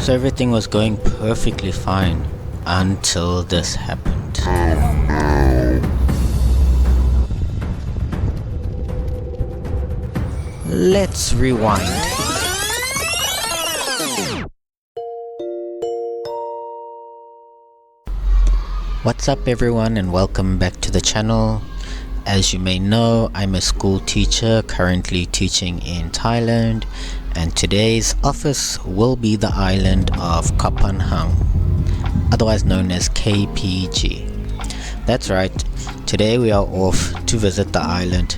So everything was going perfectly fine until this happened. Let's rewind. What's up everyone, and welcome back to the channel. As you may know, I'm a school teacher currently teaching in Thailand, and today's office will be the island of Koh Phangan, otherwise known as KPG. That's right, today we are off to visit the island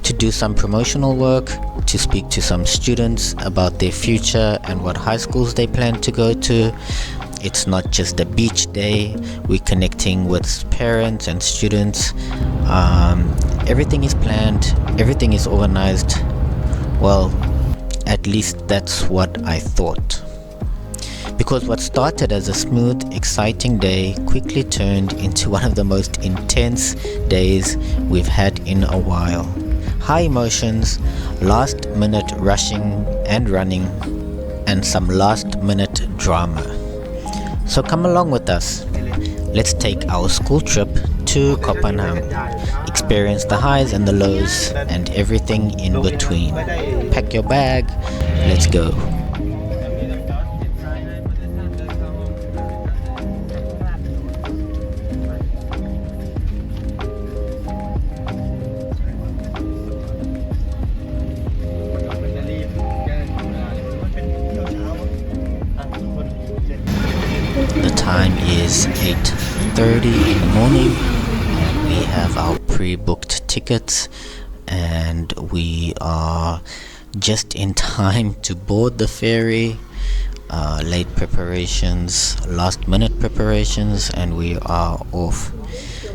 to do some promotional work, to speak to some students about their future and what high schools they plan to go to. It's not just a beach day, we're connecting with parents and students. Everything is planned, everything is organized. Well, at least that's what I thought. Because what started as a smooth, exciting day quickly turned into one of the most intense days we've had in a while. High emotions, last minute rushing and running, and some last minute drama. So come along with us. Let's take our school trip to Koh Phangan, experience the highs and the lows and everything in between. Pack your bag, let's go. The time is 8:30 in the morning. We have our pre-booked tickets and we are just in time to board the ferry. Late preparations, last minute preparations, and we are off.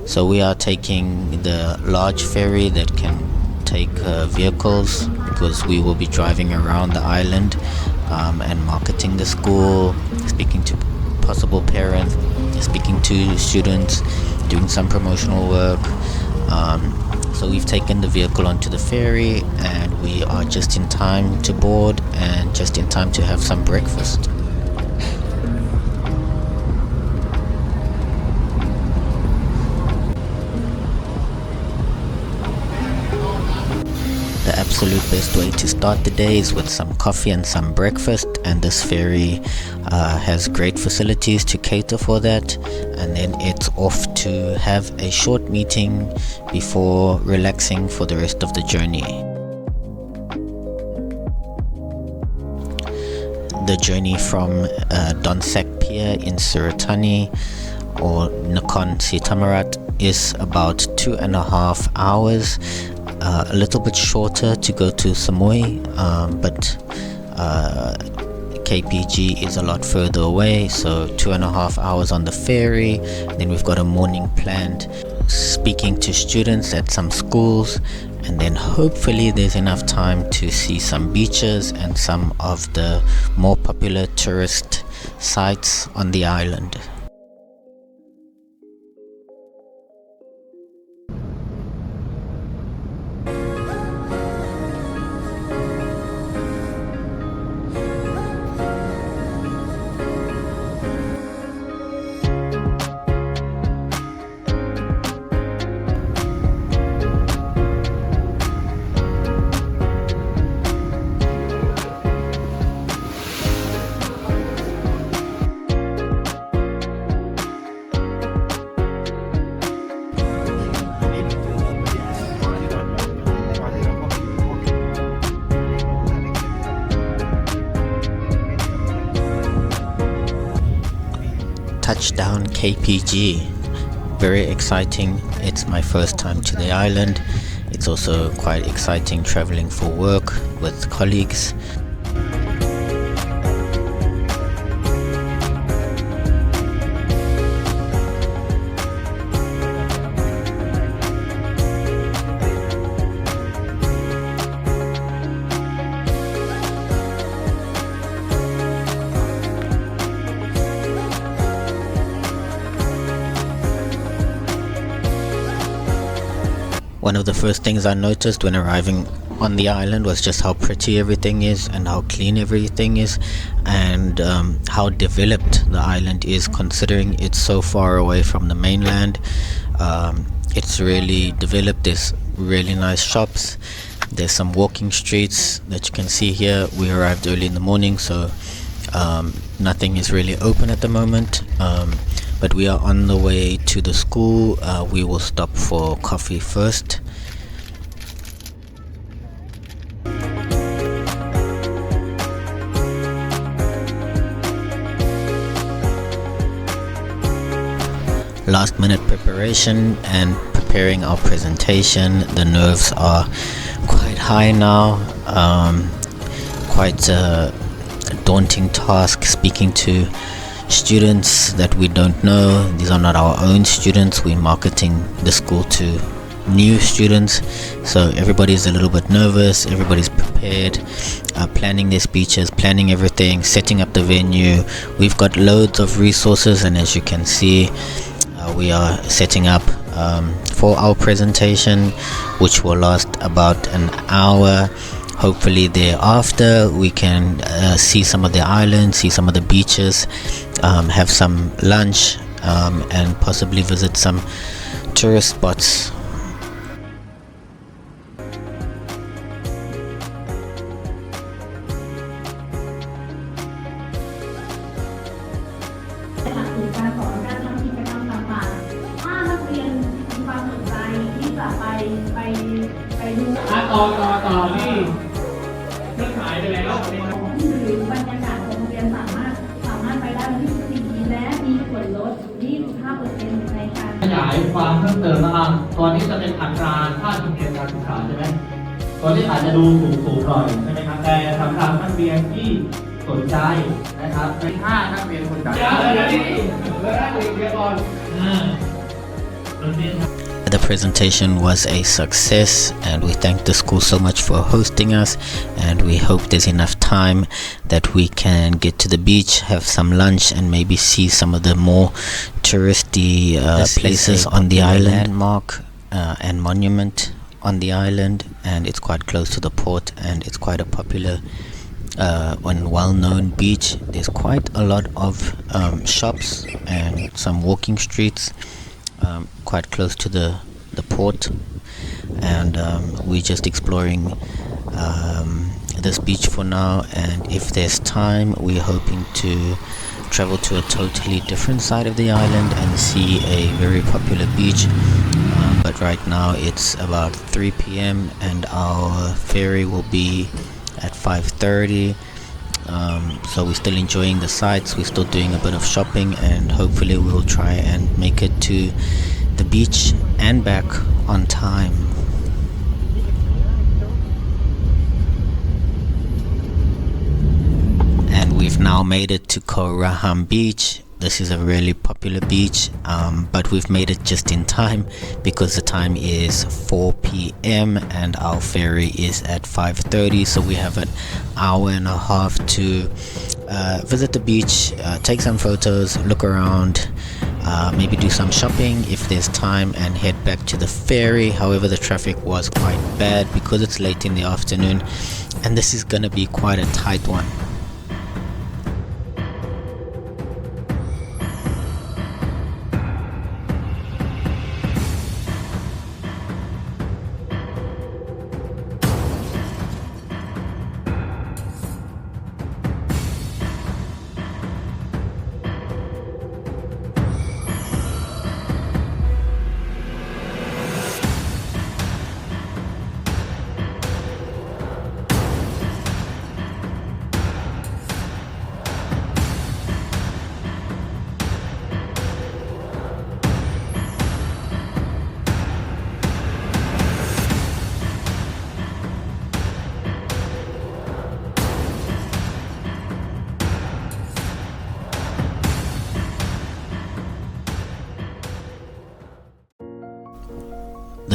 So we are taking the large ferry that can take vehicles, because we will be driving around the island and marketing the school, speaking to possible parents, speaking to students, doing some promotional work. So we've taken the vehicle onto the ferry and we are just in time to board and just in time to have some breakfast. The absolute best way to start the day is with some coffee and some breakfast, and this ferry has great facilities to cater for that, and then it's off to have a short meeting before relaxing for the rest of the journey. The journey from Donsak Pier in Surat Thani or Nakhon Si Thammarat is about 2.5 hours. A little bit shorter to go to Samui, but KPG is a lot further away, so 2.5 hours on the ferry. Then we've got a morning planned, speaking to students at some schools, and then hopefully there's enough time to see some beaches and some of the more popular tourist sites on the island. Touchdown KPG. Very exciting. It's my first time to the island. It's also quite exciting traveling for work with colleagues. One of the first things I noticed when arriving on the island was just how pretty everything is and how clean everything is, and how developed the island is, considering it's so far away from the mainland. It's really developed. There's really nice shops. There's some walking streets that you can see here. We arrived early in the morning, so nothing is really open at the moment, but we are on the way to the school. We will stop for coffee first. Last minute preparation and preparing our presentation. The nerves are quite high now. Quite a daunting task, speaking to students that we don't know. These are not our own students. We're marketing the school to new students, so everybody's a little bit nervous. Everybody's prepared, planning their speeches, planning everything, setting up the venue. We've got loads of resources, and as you can see, we are setting up for our presentation, which will last about an hour. Hopefully thereafter we can see some of the islands, see some of the beaches, have some lunch, and possibly visit some tourist spots.ขยายความเพิ่มเติมนะครับตอนนี้จะเป็นอัตราค่าธรรมเนียมการศึกษาใช่ไหมตอนนี้อาจจะดูสูงหน่อยใช่ไหมครับแต่สำหรับนักเรียนที่สนใจนะครับในค่านักเรียนคนจ่ายThe presentation was a success, and we thank the school so much for hosting us, and we hope there's enough time that we can get to the beach, have some lunch, and maybe see some of the more touristy places on the island. Landmark and monument on the island, and it's quite close to the port, and it's quite a popular and well-known beach. There's quite a lot of shops and some walking streets quite close to the port, and we're just exploring this beach for now, and if there's time we're hoping to travel to a totally different side of the island and see a very popular beach, but right now it's about 3 p.m. and our ferry will be at 5:30. So we're still enjoying the sights, we're still doing a bit of shopping, and hopefully we'll try and make it to the beach and back on time. And we've now made it to Koh Phangan beach. This is a really popular beach, but we've made it just in time because the time is 4 p.m. and our ferry is at 5:30, so we have an hour and a half to visit the beach, take some photos, look around, maybe do some shopping if there's time, and head back to the ferry. However, the traffic was quite bad because it's late in the afternoon, and this is gonna be quite a tight one.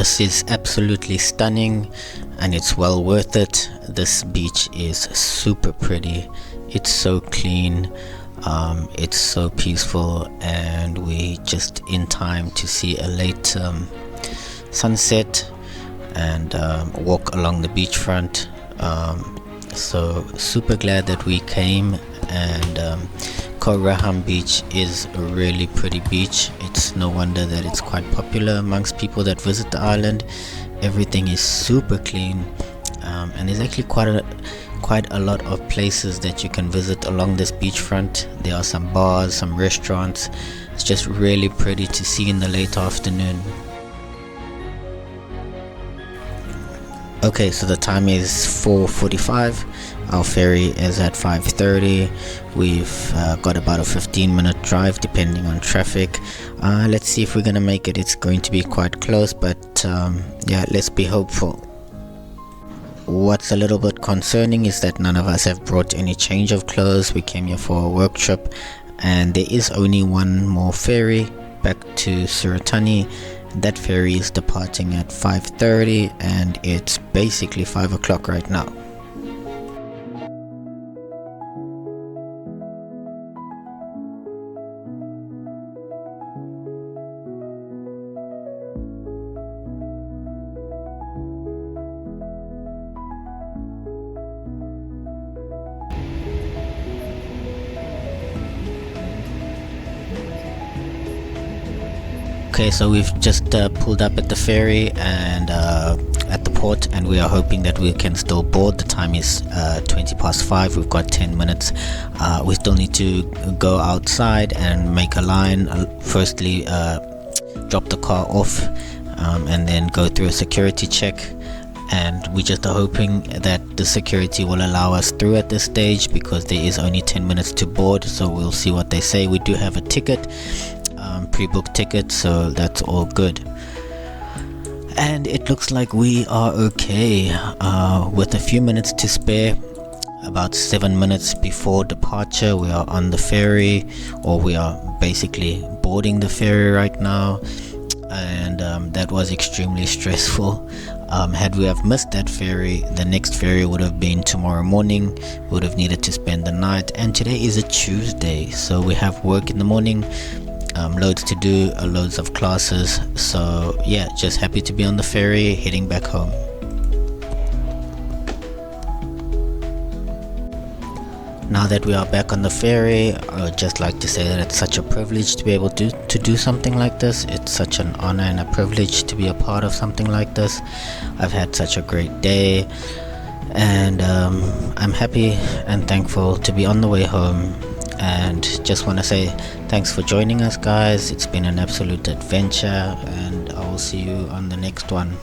This is absolutely stunning and it's well worth it. This beach is super pretty. It's so clean. It's so peaceful, and we just in time to see a late sunset, and walk along the beachfront. So super glad that we came. And Koh Phangan beach is a really pretty beach. It's no wonder that it's quite popular amongst people that visit the island. Everything is super clean, and there's actually quite a lot of places that you can visit along this beachfront. There are some bars, some restaurants. It's just really pretty to see in the late afternoon. Okay, so the time is 4:45. Our ferry is at 5:30. We've got about a 15-minute drive depending on traffic. Let's see if we're gonna make it. It's going to be quite close, but yeah, let's be hopeful. What's a little bit concerning is that none of us have brought any change of clothes. We came here for a work trip, and there is only one more ferry back to Surat Thani. That ferry is departing at 5:30, and it's basically 5 o'clock right now. Okay, so we've just pulled up at the ferry and at the port, and we are hoping that we can still board. The time is 5:20. We've got 10 minutes. We still need to go outside and make a line. Firstly, drop the car off, and then go through a security check. And we just are hoping that the security will allow us through at this stage, because there is only 10 minutes to board. So we'll see what they say. We do have a ticket, pre-booked ticket, so that's all good. And it looks like we are okay, with a few minutes to spare. About 7 minutes before departure, we are on the ferry, or we are basically boarding the ferry right now. And that was extremely stressful. Had we have missed that ferry, the next ferry would have been tomorrow morning. We would have needed to spend the night, and today is a Tuesday, so we have work in the morning, loads to do, loads of classes. So yeah, just happy to be on the ferry heading back home. Now that we are back on the ferry, I would just like to say that it's such a privilege to be able to do something like this. It's such an honor and a privilege to be a part of something like this. I've had such a great day, and I'm happy and thankful to be on the way home. And just want to say thanks for joining us, guys. It's been an absolute adventure, and I will see you on the next one.